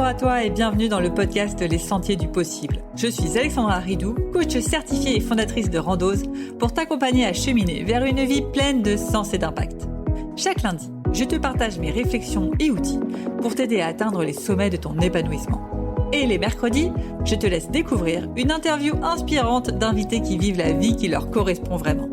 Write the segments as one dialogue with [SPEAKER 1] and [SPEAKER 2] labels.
[SPEAKER 1] Bonjour à toi et bienvenue dans le podcast Les Sentiers du Possible. Je suis Alexandra Ridou, coach certifiée et fondatrice de Randose, pour t'accompagner à cheminer vers une vie pleine de sens et d'impact. Chaque lundi, je te partage mes réflexions et outils pour t'aider à atteindre les sommets de ton épanouissement. Et les mercredis, je te laisse découvrir une interview inspirante d'invités qui vivent la vie qui leur correspond vraiment.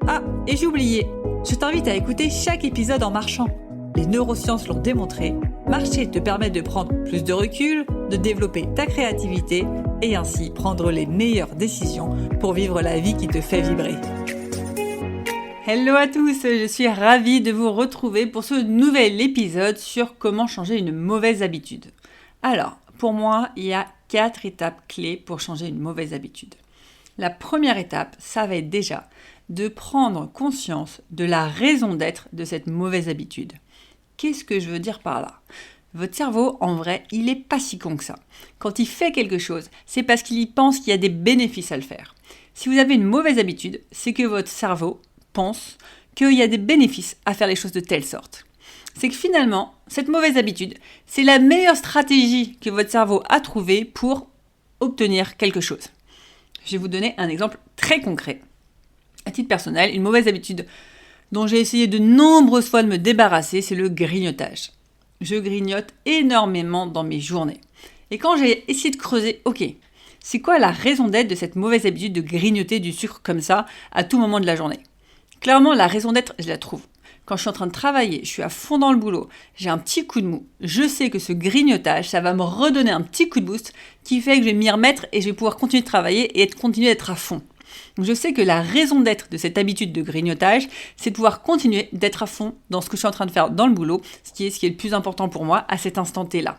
[SPEAKER 1] Ah, et j'ai oublié, je t'invite à écouter chaque épisode en marchant. Les neurosciences l'ont démontré, marcher te permet de prendre plus de recul, de développer ta créativité et ainsi prendre les meilleures décisions pour vivre la vie qui te fait vibrer. Hello à tous, je suis ravie de vous retrouver pour ce nouvel épisode sur comment changer une mauvaise habitude. Alors, pour moi, il y a 4 étapes clés pour changer une mauvaise habitude. La première étape, ça va être déjà de prendre conscience de la raison d'être de cette mauvaise habitude. Qu'est-ce que je veux dire par là ? Votre cerveau, en vrai, il n'est pas si con que ça. Quand il fait quelque chose, c'est parce qu'il y pense qu'il y a des bénéfices à le faire. Si vous avez une mauvaise habitude, c'est que votre cerveau pense qu'il y a des bénéfices à faire les choses de telle sorte. C'est que finalement, cette mauvaise habitude, c'est la meilleure stratégie que votre cerveau a trouvée pour obtenir quelque chose. Je vais vous donner un exemple très concret. À titre personnel, une mauvaise habitude dont j'ai essayé de nombreuses fois de me débarrasser, c'est le grignotage. Je grignote énormément dans mes journées. Et quand j'ai essayé de creuser, c'est quoi la raison d'être de cette mauvaise habitude de grignoter du sucre comme ça à tout moment de la journée ? Clairement, la raison d'être, je la trouve. Quand je suis en train de travailler, je suis à fond dans le boulot, j'ai un petit coup de mou, je sais que ce grignotage, ça va me redonner un petit coup de boost qui fait que je vais m'y remettre et je vais pouvoir continuer de travailler et continuer d'être à fond. Donc je sais que la raison d'être de cette habitude de grignotage, c'est de pouvoir continuer d'être à fond dans ce que je suis en train de faire dans le boulot, ce qui est le plus important pour moi à cet instant T-là.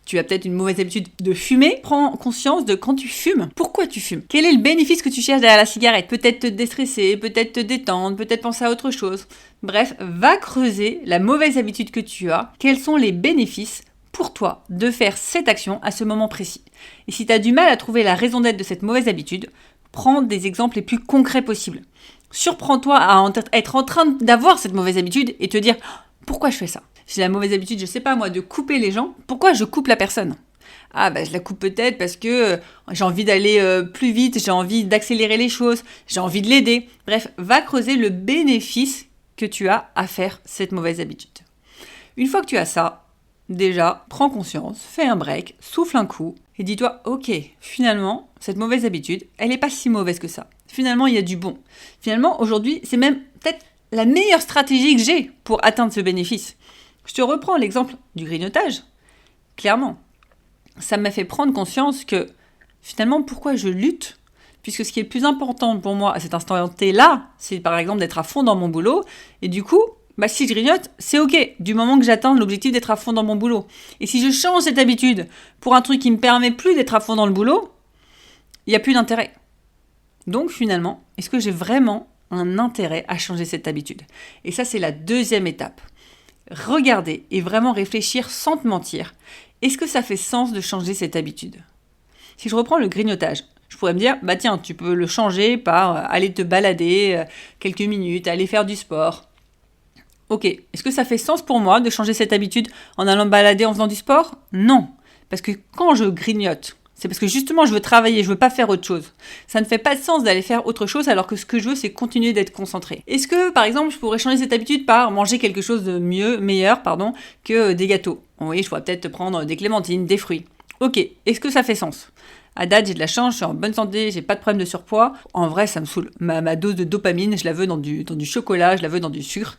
[SPEAKER 1] Tu as peut-être une mauvaise habitude de fumer. Prends conscience de quand tu fumes. Pourquoi tu fumes ? Quel est le bénéfice que tu cherches derrière la cigarette ? Peut-être te déstresser, peut-être te détendre, peut-être penser à autre chose. Bref, va creuser la mauvaise habitude que tu as. Quels sont les bénéfices pour toi de faire cette action à ce moment précis ? Et si tu as du mal à trouver la raison d'être de cette mauvaise habitude, prends des exemples les plus concrets possibles. Surprends-toi à être en train d'avoir cette mauvaise habitude et te dire « Pourquoi je fais ça ?» J'ai la mauvaise habitude, je sais pas moi, de couper les gens. Pourquoi je coupe la personne ? Je la coupe peut-être parce que j'ai envie d'aller plus vite, j'ai envie d'accélérer les choses, j'ai envie de l'aider. Bref, va creuser le bénéfice que tu as à faire cette mauvaise habitude. Une fois que tu as ça, déjà, prends conscience, fais un break, souffle un coup et dis-toi, finalement, cette mauvaise habitude, elle n'est pas si mauvaise que ça. Finalement, il y a du bon. Finalement, aujourd'hui, c'est même peut-être la meilleure stratégie que j'ai pour atteindre ce bénéfice. Je te reprends l'exemple du grignotage. Clairement, ça m'a fait prendre conscience que finalement, pourquoi je lutte ? Puisque ce qui est le plus important pour moi à cet instant T-là, c'est par exemple d'être à fond dans mon boulot. Et du coup, si je grignote, c'est ok, du moment que j'atteins l'objectif d'être à fond dans mon boulot. Et si je change cette habitude pour un truc qui ne me permet plus d'être à fond dans le boulot, il n'y a plus d'intérêt. Donc finalement, est-ce que j'ai vraiment un intérêt à changer cette habitude ? Et ça, c'est la deuxième étape. Regarder et vraiment réfléchir sans te mentir. Est-ce que ça fait sens de changer cette habitude ? Si je reprends le grignotage, je pourrais me dire, tiens, tu peux le changer par aller te balader quelques minutes, aller faire du sport. Est-ce que ça fait sens pour moi de changer cette habitude en allant me balader en faisant du sport ? Non, parce que quand je grignote, c'est parce que justement je veux travailler, je veux pas faire autre chose. Ça ne fait pas de sens d'aller faire autre chose alors que ce que je veux c'est continuer d'être concentré. Est-ce que par exemple je pourrais changer cette habitude par manger quelque chose de meilleur que des gâteaux ? Oui, je pourrais peut-être prendre des clémentines, des fruits. Est-ce que ça fait sens ? À date, j'ai de la chance, je suis en bonne santé, j'ai pas de problème de surpoids. En vrai, ça me saoule. Ma dose de dopamine, je la veux dans du chocolat, je la veux dans du sucre.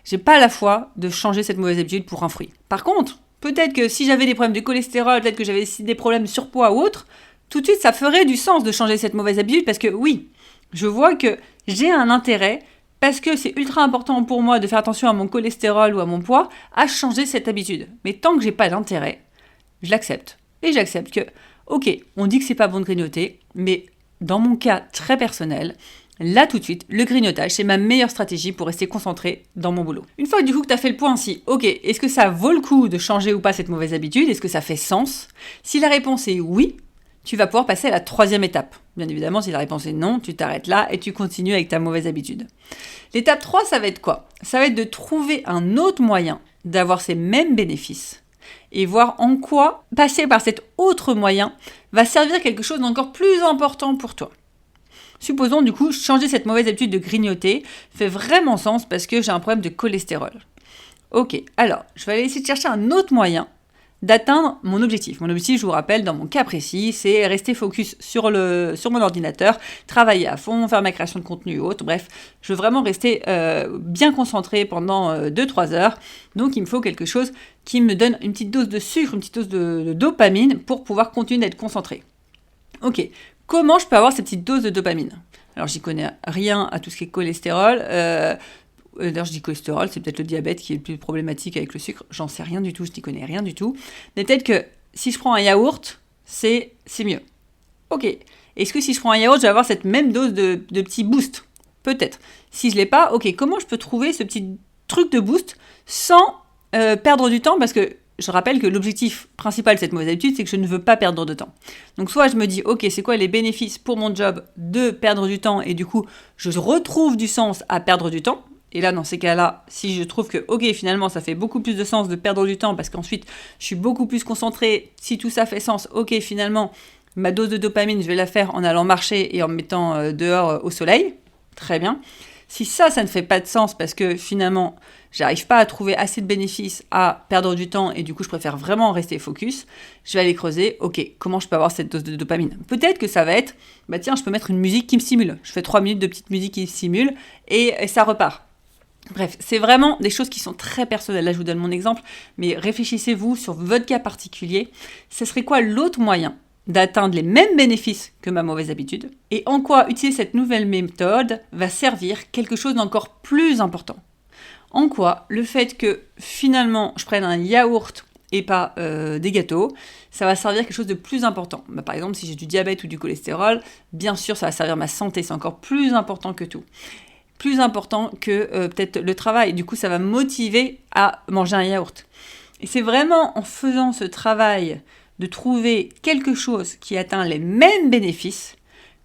[SPEAKER 1] J'ai pas la foi de changer cette mauvaise habitude pour un fruit. Par contre, peut-être que si j'avais des problèmes de cholestérol, peut-être que j'avais des problèmes de surpoids ou autre, tout de suite, ça ferait du sens de changer cette mauvaise habitude parce que oui, je vois que j'ai un intérêt parce que c'est ultra important pour moi de faire attention à mon cholestérol ou à mon poids, à changer cette habitude. Mais tant que j'ai pas d'intérêt, je l'accepte. Et j'accepte que, on dit que c'est pas bon de grignoter, mais dans mon cas très personnel, là tout de suite, le grignotage, c'est ma meilleure stratégie pour rester concentré dans mon boulot. Une fois que tu as fait le point si, est-ce que ça vaut le coup de changer ou pas cette mauvaise habitude ? Est-ce que ça fait sens ? Si la réponse est oui, tu vas pouvoir passer à la 3e étape. Bien évidemment, si la réponse est non, tu t'arrêtes là et tu continues avec ta mauvaise habitude. L'étape 3, ça va être quoi ? Ça va être de trouver un autre moyen d'avoir ces mêmes bénéfices et voir en quoi passer par cet autre moyen va servir quelque chose d'encore plus important pour toi. Supposons du coup, changer cette mauvaise habitude de grignoter fait vraiment sens parce que j'ai un problème de cholestérol. Ok, alors je vais aller essayer de chercher un autre moyen d'atteindre mon objectif. Mon objectif, je vous rappelle, dans mon cas précis, c'est rester focus sur mon ordinateur, travailler à fond, faire ma création de contenu ou autre. Bref, je veux vraiment rester bien concentré pendant 2-3 heures. Donc, il me faut quelque chose qui me donne une petite dose de sucre, une petite dose de dopamine pour pouvoir continuer d'être concentré. Ok, comment je peux avoir cette petite dose de dopamine ? Alors, j'y connais rien à tout ce qui est cholestérol. D'ailleurs, je dis cholestérol, c'est peut-être le diabète qui est le plus problématique avec le sucre. J'en sais rien du tout, je n'y connais rien du tout. Mais peut-être que si je prends un yaourt, c'est mieux. Ok. Est-ce que si je prends un yaourt, je vais avoir cette même dose de petit boost ? Peut-être. Si je ne l'ai pas, ok, comment je peux trouver ce petit truc de boost sans perdre du temps ? Parce que je rappelle que l'objectif principal de cette mauvaise habitude, c'est que je ne veux pas perdre de temps. Donc soit je me dis, ok, c'est quoi les bénéfices pour mon job de perdre du temps et du coup, je retrouve du sens à perdre du temps. Et là, dans ces cas-là, si je trouve que, ok, finalement, ça fait beaucoup plus de sens de perdre du temps parce qu'ensuite, je suis beaucoup plus concentrée. Si tout ça fait sens, ok, finalement, ma dose de dopamine, je vais la faire en allant marcher et en me mettant dehors au soleil. Très bien. Si ça ne fait pas de sens parce que finalement, j'arrive pas à trouver assez de bénéfices à perdre du temps et du coup, je préfère vraiment rester focus, je vais aller creuser, ok, comment je peux avoir cette dose de dopamine ? Peut-être que ça va être, bah tiens, je peux mettre une musique qui me stimule. Je fais 3 minutes de petite musique qui me stimule et ça repart. Bref, c'est vraiment des choses qui sont très personnelles. Là, je vous donne mon exemple, mais réfléchissez-vous sur votre cas particulier. Ce serait quoi l'autre moyen d'atteindre les mêmes bénéfices que ma mauvaise habitude ? Et en quoi utiliser cette nouvelle méthode va servir quelque chose d'encore plus important ? En quoi le fait que finalement je prenne un yaourt et pas des gâteaux, ça va servir quelque chose de plus important. Bah, par exemple, si j'ai du diabète ou du cholestérol, bien sûr, ça va servir ma santé, c'est encore plus important que tout. Plus important que peut-être le travail. Du coup, ça va me motiver à manger un yaourt. Et c'est vraiment en faisant ce travail de trouver quelque chose qui atteint les mêmes bénéfices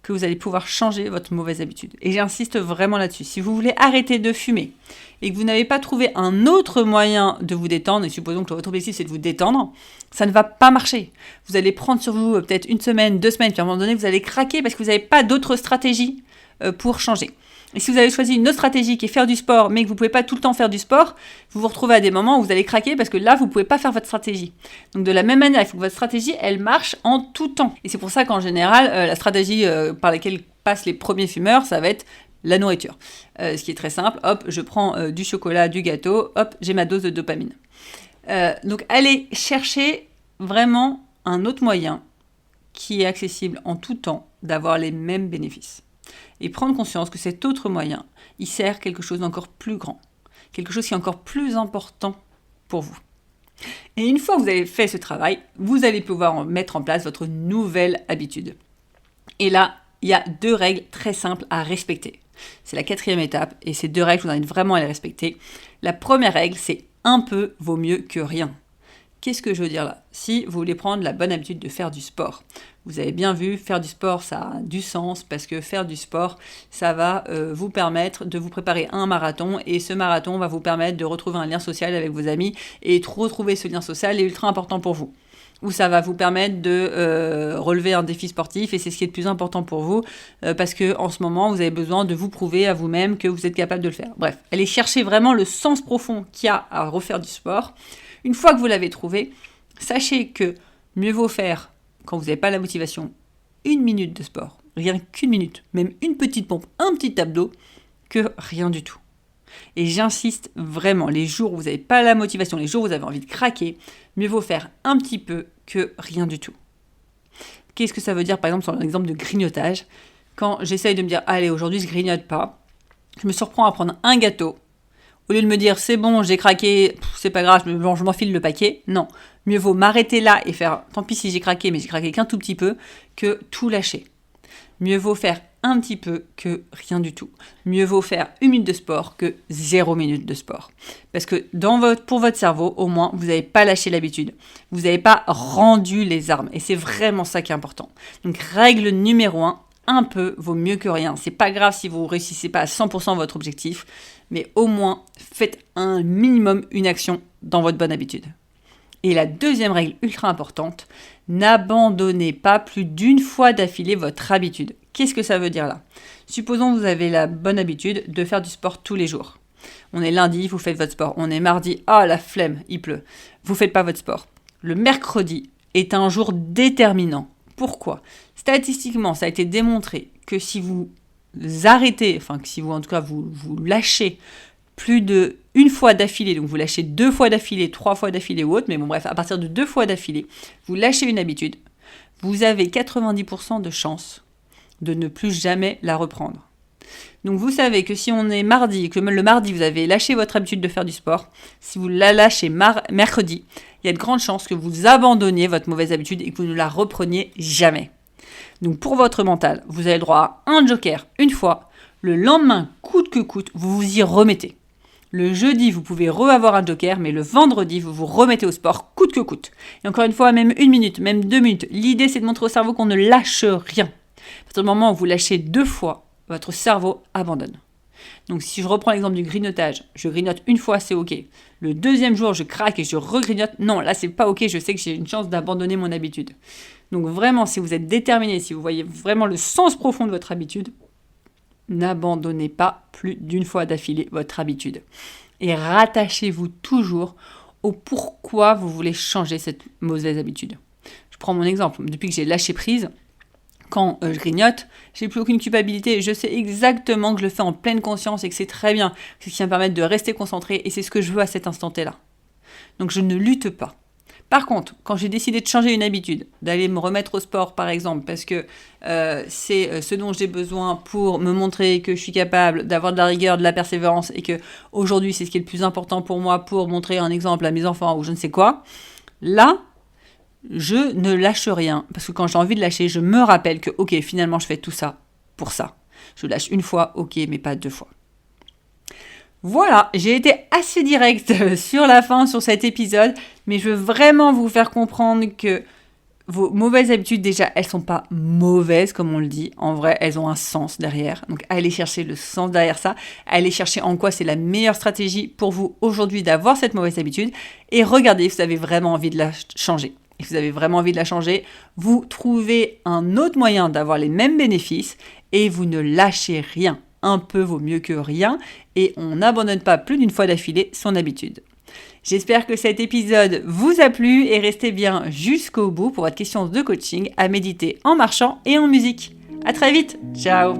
[SPEAKER 1] que vous allez pouvoir changer votre mauvaise habitude. Et j'insiste vraiment là-dessus. Si vous voulez arrêter de fumer et que vous n'avez pas trouvé un autre moyen de vous détendre, et supposons que votre objectif c'est de vous détendre, ça ne va pas marcher. Vous allez prendre sur vous peut-être 1 semaine, 2 semaines, puis à un moment donné, vous allez craquer parce que vous n'avez pas d'autre stratégie pour changer. Et si vous avez choisi une autre stratégie qui est faire du sport, mais que vous ne pouvez pas tout le temps faire du sport, vous vous retrouvez à des moments où vous allez craquer parce que là, vous ne pouvez pas faire votre stratégie. Donc de la même manière, il faut que votre stratégie, elle marche en tout temps. Et c'est pour ça qu'en général, la stratégie par laquelle passent les premiers fumeurs, ça va être la nourriture. Ce qui est très simple, hop, je prends du chocolat, du gâteau, hop, j'ai ma dose de dopamine. Donc allez chercher vraiment un autre moyen qui est accessible en tout temps d'avoir les mêmes bénéfices. Et prendre conscience que cet autre moyen, il sert quelque chose d'encore plus grand, quelque chose qui est encore plus important pour vous. Et une fois que vous avez fait ce travail, vous allez pouvoir mettre en place votre nouvelle habitude. Et là, il y a 2 règles très simples à respecter. C'est la 4e étape, et ces 2 règles, je vous invite vraiment à les respecter. La première règle, c'est un peu vaut mieux que rien. Qu'est-ce que je veux dire là ? Si vous voulez prendre la bonne habitude de faire du sport, vous avez bien vu, faire du sport, ça a du sens parce que faire du sport, ça va vous permettre de vous préparer à un marathon et ce marathon va vous permettre de retrouver un lien social avec vos amis et de retrouver ce lien social est ultra important pour vous. Ou ça va vous permettre de relever un défi sportif et c'est ce qui est le plus important pour vous parce que en ce moment, vous avez besoin de vous prouver à vous-même que vous êtes capable de le faire. Bref, allez chercher vraiment le sens profond qu'il y a à refaire du sport. Une fois que vous l'avez trouvé, sachez que mieux vaut faire, quand vous n'avez pas la motivation, 1 minute de sport, rien qu'1 minute, même une petite pompe, un petit abdos, que rien du tout. Et j'insiste vraiment, les jours où vous n'avez pas la motivation, les jours où vous avez envie de craquer, mieux vaut faire un petit peu que rien du tout. Qu'est-ce que ça veut dire, par exemple, sur l'exemple de grignotage ? Quand j'essaye de me dire, allez, aujourd'hui je grignote pas, je me surprends à prendre un gâteau, au lieu de me dire, c'est bon, j'ai craqué, c'est pas grave, je m'enfile le paquet. Non, mieux vaut m'arrêter là et faire, tant pis si j'ai craqué, mais j'ai craqué qu'un tout petit peu, que tout lâcher. Mieux vaut faire un petit peu que rien du tout. Mieux vaut faire 1 minute de sport que 0 minute de sport. Parce que pour votre cerveau, au moins, vous n'avez pas lâché l'habitude. Vous n'avez pas rendu les armes. Et c'est vraiment ça qui est important. Donc, règle numéro 1, un peu vaut mieux que rien. C'est pas grave si vous ne réussissez pas à 100% votre objectif, mais au moins, faites un minimum une action dans votre bonne habitude.
[SPEAKER 2] Et la deuxième règle ultra importante, n'abandonnez pas plus d'une fois d'affilée votre habitude. Qu'est-ce que ça veut dire là ? Supposons que vous avez la bonne habitude de faire du sport tous les jours. On est lundi, vous faites votre sport. On est mardi, la flemme, il pleut. Vous ne faites pas votre sport. Le mercredi est un jour déterminant. Pourquoi ? Statistiquement, ça a été démontré que si vous arrêtez, que si vous en tout cas vous lâchez plus de une fois d'affilée, donc vous lâchez 2 fois d'affilée, 3 fois d'affilée ou autre, mais bon bref, à partir de 2 fois d'affilée, vous lâchez une habitude, vous avez 90% de chances de ne plus jamais la reprendre. Donc vous savez que si on est mardi, que le mardi vous avez lâché votre habitude de faire du sport, si vous la lâchez mercredi, il y a de grandes chances que vous abandonniez votre mauvaise habitude et que vous ne la repreniez jamais. Donc pour votre mental, vous avez le droit à un joker une fois, le lendemain, coûte que coûte, vous vous y remettez. Le jeudi, vous pouvez avoir un joker, mais le vendredi, vous vous remettez au sport, coûte que coûte. Et encore une fois, même 1 minute, même 2 minutes. L'idée, c'est de montrer au cerveau qu'on ne lâche rien. À partir du moment où vous lâchez 2 fois, votre cerveau abandonne. Donc si je reprends l'exemple du grignotage, je grignote une fois, c'est ok. Le deuxième jour, je craque et je regrignote. Non, là, c'est pas ok, je sais que j'ai une chance d'abandonner mon habitude. Donc vraiment, si vous êtes déterminé, si vous voyez vraiment le sens profond de votre habitude, n'abandonnez pas plus d'une fois d'affilée votre habitude. Et rattachez-vous toujours au pourquoi vous voulez changer cette mauvaise habitude. Je prends mon exemple. Depuis que j'ai lâché prise, quand je grignote, j'ai plus aucune culpabilité. Je sais exactement que je le fais en pleine conscience et que c'est très bien. C'est ce qui va me permettre de rester concentré et c'est ce que je veux à cet instant T-là. Donc je ne lutte pas. Par contre, quand j'ai décidé de changer une habitude, d'aller me remettre au sport par exemple, parce que c'est ce dont j'ai besoin pour me montrer que je suis capable d'avoir de la rigueur, de la persévérance et que aujourd'hui c'est ce qui est le plus important pour moi pour montrer un exemple à mes enfants ou je ne sais quoi, là, je ne lâche rien. Parce que quand j'ai envie de lâcher, je me rappelle que ok, finalement je fais tout ça pour ça. Je lâche une fois, ok, mais pas 2 fois. Voilà, j'ai été assez directe sur la fin, sur cet épisode, mais je veux vraiment vous faire comprendre que vos mauvaises habitudes, déjà, elles sont pas mauvaises, comme on le dit. En vrai, elles ont un sens derrière. Donc, allez chercher le sens derrière ça. Allez chercher en quoi c'est la meilleure stratégie pour vous aujourd'hui d'avoir cette mauvaise habitude. Et regardez si vous avez vraiment envie de la changer. Et si vous avez vraiment envie de la changer, vous trouvez un autre moyen d'avoir les mêmes bénéfices et vous ne lâchez rien. Un peu vaut mieux que rien et on n'abandonne pas plus d'une fois d'affilée son habitude. J'espère que cet épisode vous a plu et restez bien jusqu'au bout pour votre question de coaching à méditer en marchant et en musique. À très vite, ciao!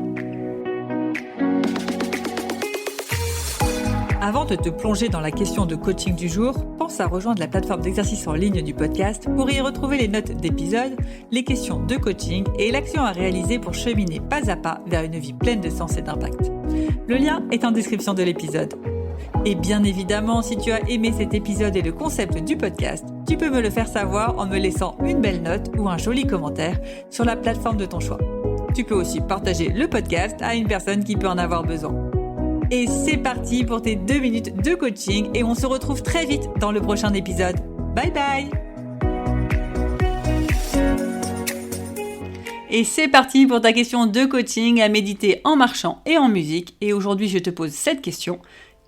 [SPEAKER 1] Avant de te plonger dans la question de coaching du jour, pense à rejoindre la plateforme d'exercice en ligne du podcast pour y retrouver les notes d'épisode, les questions de coaching et l'action à réaliser pour cheminer pas à pas vers une vie pleine de sens et d'impact. Le lien est en description de l'épisode. Et bien évidemment, si tu as aimé cet épisode et le concept du podcast, tu peux me le faire savoir en me laissant une belle note ou un joli commentaire sur la plateforme de ton choix. Tu peux aussi partager le podcast à une personne qui peut en avoir besoin. Et c'est parti pour tes 2 minutes de coaching et on se retrouve très vite dans le prochain épisode. Bye bye!
[SPEAKER 2] Et c'est parti pour ta question de coaching à méditer en marchant et en musique. Et aujourd'hui, je te pose cette question.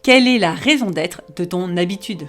[SPEAKER 2] Quelle est la raison d'être de ton habitude ?